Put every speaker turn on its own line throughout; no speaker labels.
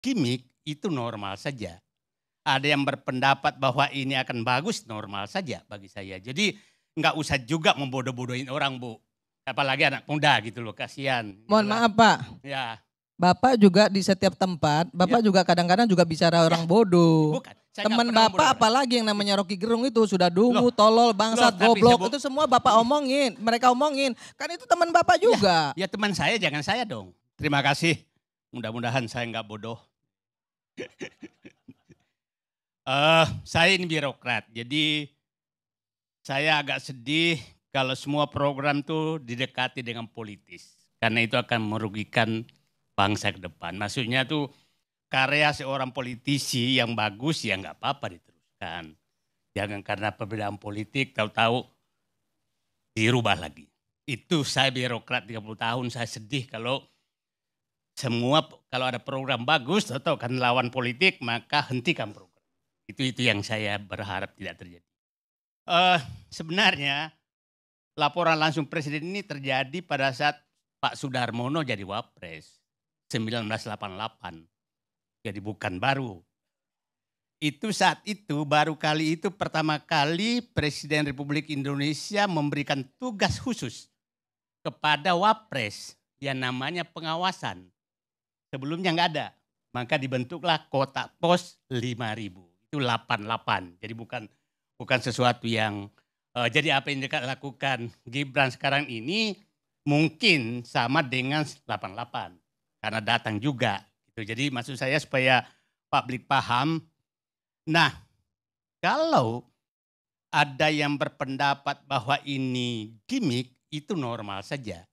gimmick itu normal saja. Ada yang berpendapat bahwa ini akan bagus, normal saja bagi saya. Jadi nggak usah juga membodoh-bodohin orang, Bu. Apalagi anak muda gitu loh, kasihan.
Mohon maaf Pak.
Ya.
Bapak juga di setiap tempat, Bapak juga kadang-kadang juga bicara orang bodoh.
Bukan.
Teman Bapak apalagi yang namanya Rocky Gerung itu sudah dungu, tolol, bangsat, goblok. Itu semua Bapak omongin, mereka omongin. Kan itu teman Bapak juga.
Ya teman saya, jangan saya dong. Terima kasih. Mudah-mudahan saya nggak bodoh. Saya ini birokrat, jadi saya agak sedih kalau semua program tuh didekati dengan politis. Karena itu akan merugikan bangsa ke depan. Maksudnya tuh karya seorang politisi yang bagus ya nggak apa-apa diteruskan. Jangan karena perbedaan politik tahu-tahu dirubah lagi. Itu saya birokrat 30 tahun, saya sedih kalau ada program bagus atau kan lawan politik maka hentikan program. Itu yang saya berharap tidak terjadi. Sebenarnya laporan langsung presiden ini terjadi pada saat Pak Sudarmono jadi wapres 1988. Jadi bukan baru. Itu saat itu baru kali itu pertama kali Presiden Republik Indonesia memberikan tugas khusus kepada wapres yang namanya pengawasan. Sebelumnya nggak ada. Maka dibentuklah kotak pos 5.000. Itu 88. Jadi bukan sesuatu yang jadi apa yang dilakukan Gibran sekarang ini mungkin sama dengan 88 karena datang juga. Gitu. Jadi maksud saya supaya publik paham. Nah, kalau ada yang berpendapat bahwa ini gimmick itu normal saja.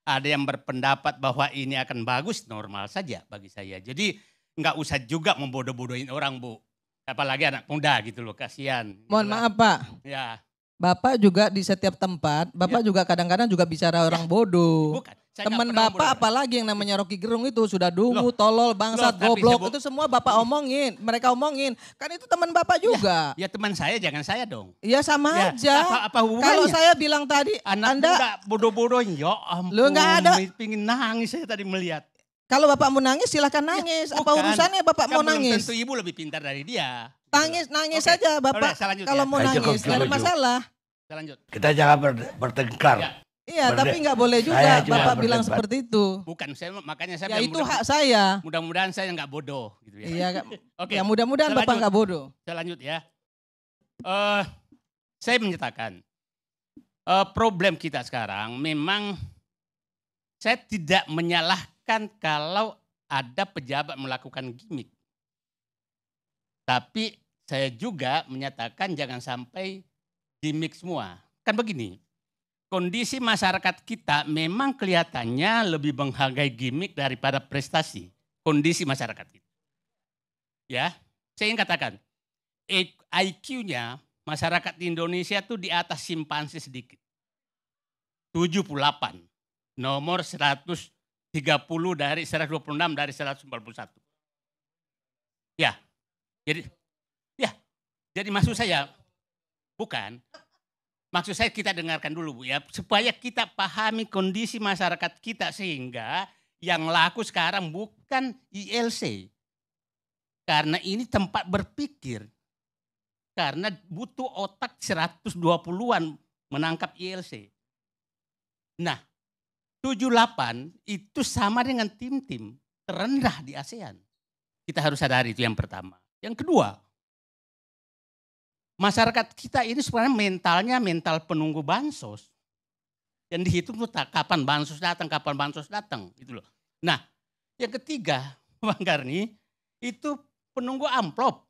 Ada yang berpendapat bahwa ini akan bagus normal saja bagi saya. Jadi nggak usah juga membodoh-bodohin orang, Bu. Apalagi anak muda gitu loh, kasihan.
Mohon maaf Pak.
Ya.
Bapak juga di setiap tempat, Bapak juga kadang-kadang juga bicara orang bodoh.
Bukan.
Teman Bapak apalagi yang namanya Rocky Gerung itu sudah dungu, tolol, bangsat, goblok. Itu semua Bapak omongin, mereka omongin. Kan itu teman Bapak juga.
Ya teman saya, jangan saya dong.
Iya sama aja.
Apa hubungannya?
Kalau saya bilang tadi,
Anda bodoh-bodohin, ya ampun.
Lu nggak ada.
Pingin nangis saya tadi melihat.
Kalau Bapak mau nangis silahkan nangis. Apa urusannya Bapak mau nangis?
Tentu ibu lebih pintar dari dia.
Nangis saja Bapak. Kalau mau nangis, nggak ada masalah.
Lanjut.
Kita jangan bertengkar.
Iya, tapi nggak boleh juga Bapak bilang seperti itu.
Bukan, makanya saya.
Ya itu hak saya.
Mudah-mudahan saya nggak bodoh. Gitu ya.
Iya, oke. Ya mudah-mudahan Bapak nggak bodoh.
Saya lanjut ya. Saya menyatakan problem kita sekarang memang saya tidak menyalahkan kalau ada pejabat melakukan gimmick. Tapi saya juga menyatakan jangan sampai gimmick semua. Kan begini, kondisi masyarakat kita memang kelihatannya lebih menghargai gimmick daripada prestasi. Kondisi masyarakat kita. Ya, saya ingin katakan, IQ-nya masyarakat di Indonesia tuh di atas simpanse sedikit. 78, nomor 130 dari 126 dari 191. Ya, jadi maksud saya, bukan. Maksud saya kita dengarkan dulu Bu ya. Supaya kita pahami kondisi masyarakat kita sehingga yang laku sekarang bukan ILC. Karena ini tempat berpikir. Karena butuh otak 120-an menangkap ILC. Nah 78 itu sama dengan tim-tim terendah di ASEAN. Kita harus sadari itu yang pertama. Yang kedua, masyarakat kita ini sebenarnya mentalnya mental penunggu bansos. Yang dihitung tuh kapan bansos datang gitu loh. Nah, yang ketiga, Bang Karni, itu penunggu amplop.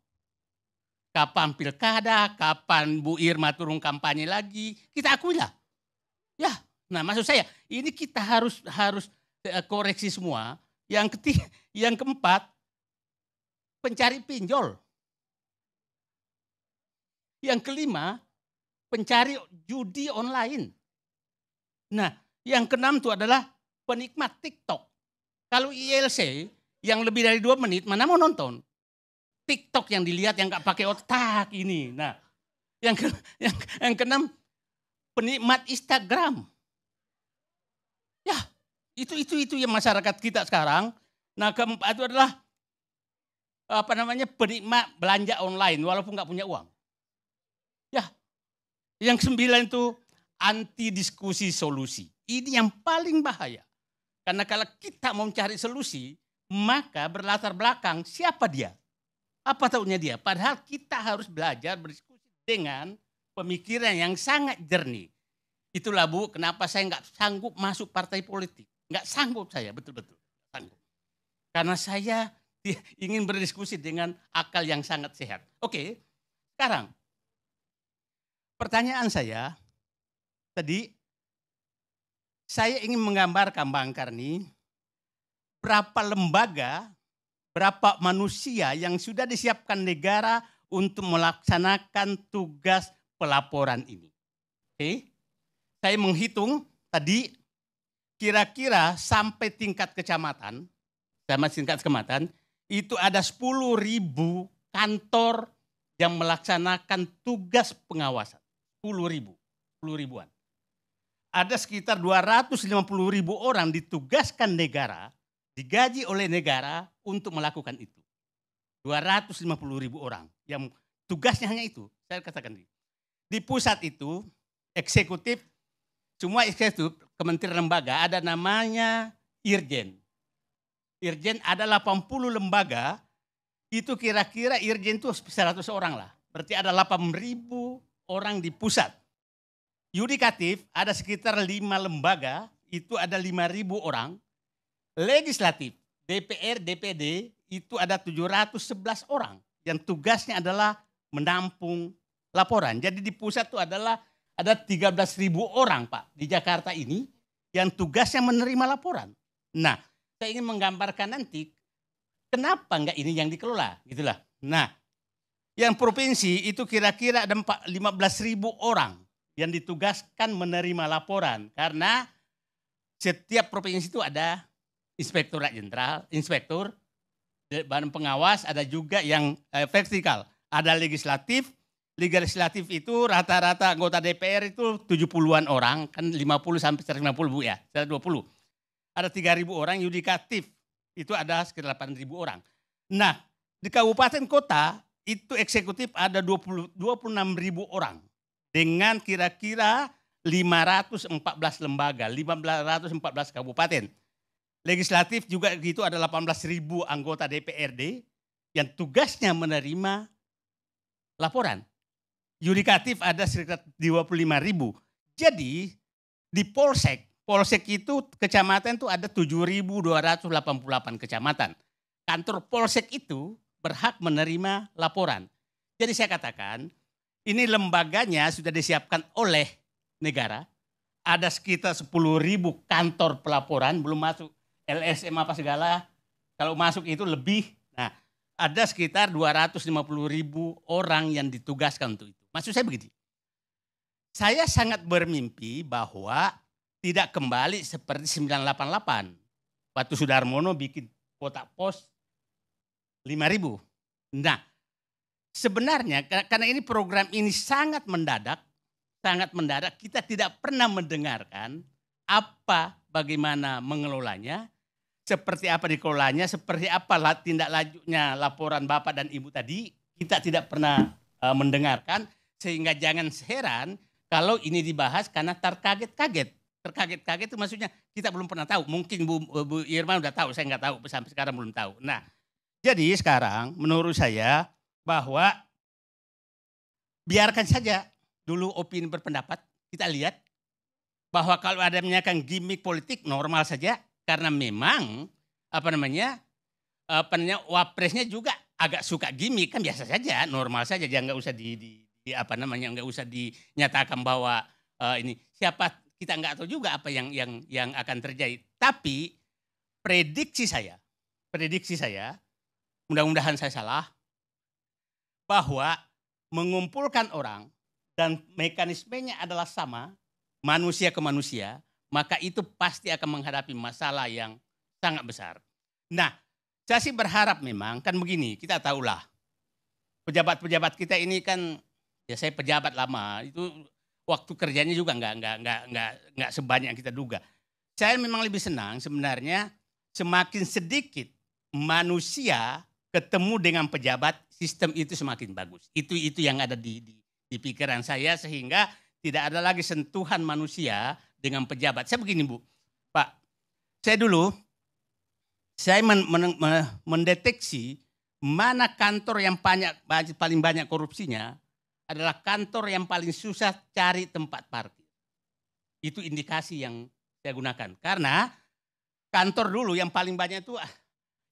Kapan pilkada, kapan Bu Irma turun kampanye lagi, kita akui lah. Ya, nah maksud saya ini kita harus koreksi semua. Yang keempat, pencari pinjol. Yang kelima, pencari judi online. Nah, yang keenam itu adalah penikmat TikTok. Kalau ILC yang lebih dari 2 menit, mana mau nonton? TikTok yang dilihat yang gak pakai otak ini. Nah, yang keenam, penikmat Instagram. Ya, itu yang masyarakat kita sekarang. Nah, keempat itu adalah penikmat belanja online walaupun nggak punya uang. Ya, yang 9 itu anti diskusi solusi. Ini yang paling bahaya. Karena kalau kita mau mencari solusi, maka berlatar belakang siapa dia? Apa tahunya dia? Padahal kita harus belajar berdiskusi dengan pemikiran yang sangat jernih. Itulah Bu, kenapa saya nggak sanggup masuk partai politik. Nggak sanggup saya, betul-betul. Sanggup. Karena saya ingin berdiskusi dengan akal yang sangat sehat. Oke, sekarang pertanyaan saya tadi, saya ingin menggambarkan Bang Karni, berapa lembaga, berapa manusia yang sudah disiapkan negara untuk melaksanakan tugas pelaporan ini. Oke, saya menghitung tadi kira-kira sampai tingkat kecamatan, itu ada 10.000 kantor yang melaksanakan tugas pengawasan. 10.000-an. Ada sekitar 250.000 orang ditugaskan negara, digaji oleh negara untuk melakukan itu. 250.000 orang yang tugasnya hanya itu. Saya katakan di pusat itu eksekutif, semua eksekutif kementerian lembaga ada namanya Irjen. Irjen ada 80 lembaga, itu kira-kira Irjen itu 100 orang lah. Berarti ada 8.000 orang di pusat. Yudikatif ada sekitar 5 lembaga, itu ada 5.000 orang. Legislatif, DPR, DPD itu ada 711 orang yang tugasnya adalah menampung laporan. Jadi di pusat itu adalah ada 13.000 orang Pak di Jakarta ini yang tugasnya menerima laporan. Nah, saya ingin menggambarkan nanti kenapa enggak ini yang dikelola gitulah. Nah, yang provinsi itu kira-kira ada 15.000 orang yang ditugaskan menerima laporan karena setiap provinsi itu ada inspektorat jenderal, inspektur, badan pengawas, ada juga yang vertikal, ada legislatif. Legislatif itu rata-rata anggota DPR itu 70-an orang, kan 50 sampai 150 Bu ya, 120. Ada 3.000 orang, yudikatif itu ada sekitar 8.000 orang. Nah, di kabupaten kota itu eksekutif ada 26.000 orang dengan kira-kira 514 lembaga, 514 kabupaten. Legislatif juga gitu ada 18.000 anggota DPRD yang tugasnya menerima laporan. Yudikatif ada sekitar 25.000. Jadi di Polsek itu kecamatan itu ada 7.288 kecamatan. Kantor Polsek itu berhak menerima laporan. Jadi saya katakan ini lembaganya sudah disiapkan oleh negara. Ada sekitar 10.000 kantor pelaporan, belum masuk LSM apa segala. Kalau masuk itu lebih. Nah, ada sekitar 250.000 orang yang ditugaskan untuk itu. Maksud saya begini. Saya sangat bermimpi bahwa tidak kembali seperti 988. Waktu Sudarmono bikin kotak pos 5.000. Nah, sebenarnya karena ini program ini sangat mendadak, kita tidak pernah mendengarkan bagaimana mengelolanya, seperti apa dikelolanya, seperti apa tindak lanjutnya laporan Bapak dan Ibu tadi, kita tidak pernah mendengarkan, sehingga jangan heran kalau ini dibahas karena terkaget-kaget. Terkaget-kaget itu maksudnya kita belum pernah tahu. Mungkin Bu Irma udah tahu, saya nggak tahu, sampai sekarang belum tahu. Nah, jadi sekarang menurut saya bahwa biarkan saja dulu opini berpendapat, kita lihat bahwa kalau ada menyakan gimmick politik normal saja karena memang wapresnya juga agak suka gimmick, kan biasa saja, normal saja, jangan nggak usah nggak usah dinyatakan bahwa ini siapa, kita nggak tahu juga apa yang akan terjadi. Tapi prediksi saya, mudah-mudahan saya salah, bahwa mengumpulkan orang dan mekanismenya adalah sama, manusia ke manusia, maka itu pasti akan menghadapi masalah yang sangat besar. Nah, saya sih berharap memang, kan begini, kita tahulah, pejabat-pejabat kita ini kan, ya saya pejabat lama, itu waktu kerjanya juga nggak sebanyak yang kita duga. Saya memang lebih senang sebenarnya semakin sedikit manusia ketemu dengan pejabat, sistem itu semakin bagus. Itu yang ada di pikiran saya, sehingga tidak ada lagi sentuhan manusia dengan pejabat. Saya begini Bu, Pak, saya dulu mendeteksi mana kantor yang paling banyak korupsinya adalah kantor yang paling susah cari tempat parkir. Itu indikasi yang saya gunakan. Karena kantor dulu yang paling banyak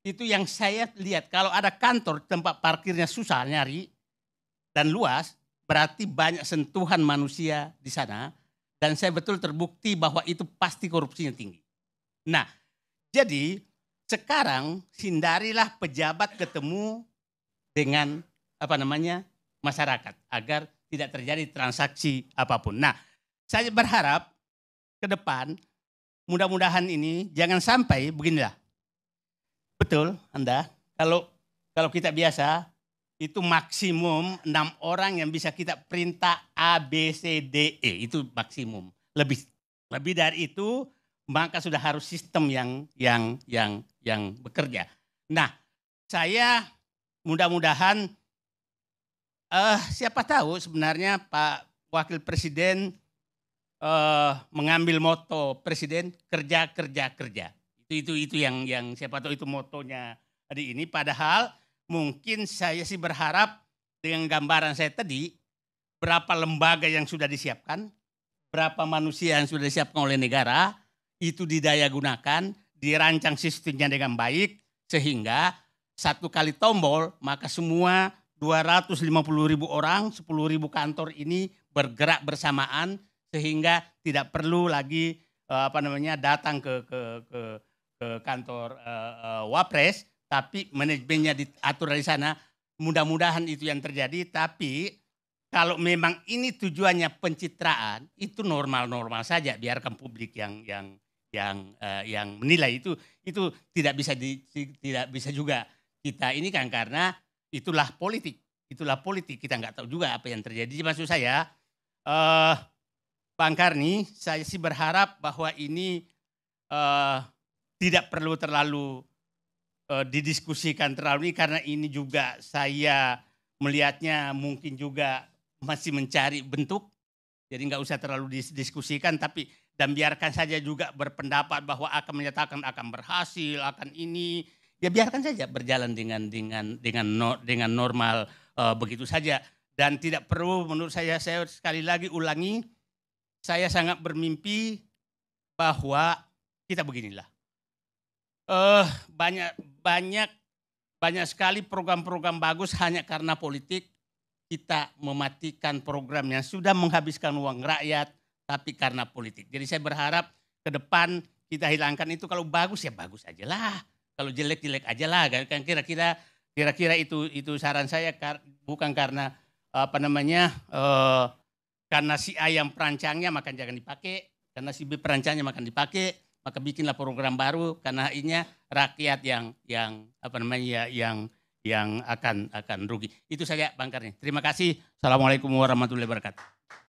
itu yang saya lihat. Kalau ada kantor tempat parkirnya susah nyari dan luas, berarti banyak sentuhan manusia di sana. Dan saya betul terbukti bahwa itu pasti korupsinya tinggi. Nah, jadi sekarang hindarilah pejabat ketemu dengan masyarakat agar tidak terjadi transaksi apapun. Nah, saya berharap ke depan mudah-mudahan ini jangan sampai beginilah. Betul Anda, kalau kita biasa itu maksimum 6 orang yang bisa kita perintah A, B, C, D, E. Itu maksimum. Lebih dari itu maka sudah harus sistem yang bekerja. Nah, saya mudah-mudahan siapa tahu sebenarnya Pak Wakil Presiden mengambil moto Presiden kerja. Itu yang siapa tahu itu motonya hari ini. Padahal mungkin saya sih berharap dengan gambaran saya tadi, berapa lembaga yang sudah disiapkan, berapa manusia yang sudah disiapkan oleh negara, itu didaya gunakan, dirancang sistemnya dengan baik, sehingga satu kali tombol maka semua 250.000 orang, 10.000 kantor ini bergerak bersamaan, sehingga tidak perlu lagi datang ke kantor Wapres, tapi manajemennya diatur dari sana. Mudah-mudahan itu yang terjadi. Tapi kalau memang ini tujuannya pencitraan, itu normal-normal saja, biarkan publik yang menilai. Itu tidak bisa juga kita ini kan, karena itulah politik kita nggak tahu juga apa yang terjadi. Maksud saya Bang Karni, saya sih berharap bahwa ini tidak perlu terlalu didiskusikan terlalu ini, karena ini juga saya melihatnya mungkin juga masih mencari bentuk. Jadi nggak usah terlalu didiskusikan, dan biarkan saja juga berpendapat bahwa akan menyatakan akan berhasil, akan ini, ya biarkan saja berjalan dengan normal begitu saja. Dan tidak perlu, menurut saya sekali lagi ulangi, saya sangat bermimpi bahwa kita beginilah. Banyak sekali program-program bagus, hanya karena politik kita mematikan program yang sudah menghabiskan uang rakyat, tapi karena politik. Jadi saya berharap ke depan kita hilangkan itu. Kalau bagus ya bagus aja lah, kalau jelek-jelek aja lah. Kan kira-kira itu saran saya, bukan karena karena si A yang perancangnya maka jangan dipakai, karena si B perancangnya maka dipakai, maka bikinlah program baru, karena akhirnya rakyat yang akan rugi. Itu saja Bang Karni. Terima kasih. Assalamualaikum warahmatullahi wabarakatuh.